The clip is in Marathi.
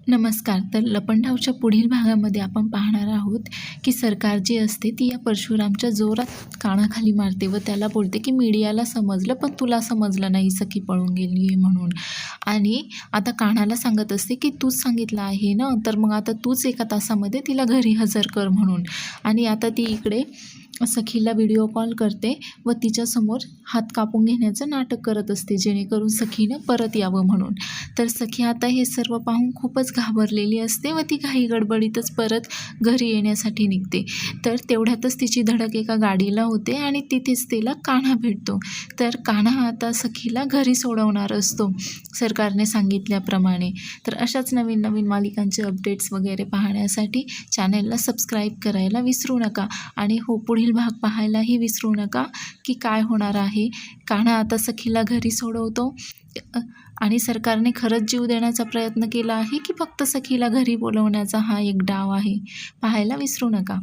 नमस्कार. तर लपंडावच्या पुढील भागामध्ये आपण पाहणार आहोत की सरकार जी असते ती या परशुरामच्या जोरात कानाखाली मारते व त्याला बोलते की मीडियाला समजलं पण तुला समजलं नाही, सखी पळून गेली आहे म्हणून. आणि आता कान्हाला सांगत असते की तूच सांगितलं आहे ना, तर मग आता तूच एका तासामध्ये तिला घरी हजर कर म्हणून. आणि आता ती इकडे सखीला व्हिडिओ कॉल करते व तिच्यासमोर हात कापून घेण्याचं नाटक करत असते जेणेकरून सखीनं परत यावं म्हणून. तर सखी आता हे सर्व पाहून खूपच घाबरलेली असते व ती घाई गडबडीतच परत घरी येण्यासाठी निघते. तर तेवढ्यातच तिची धडक एका गाडीला होते आणि तिथेच तिला कान्हा भेटतो. तर कान्हा आता सखीला घरी सोडवणार असतो सरकारने सांगितल्याप्रमाणे. तर अशाच नवीन नवीन मालिकांचे अपडेट्स वगैरे पाहण्यासाठी चॅनलला सबस्क्राईब करायला विसरू नका. आणि हो, पुढील भाग पाहायलाही विसरू नका की काय होणार आहे. कान्हा आता सखीला घरी सोडवतो आणि सरकारने खरंच जीव देण्याचा प्रयत्न केला आहे की फक्त सखीला घरी बोलवण्याचा हा एक डाव आहे. पाहायला विसरू नका.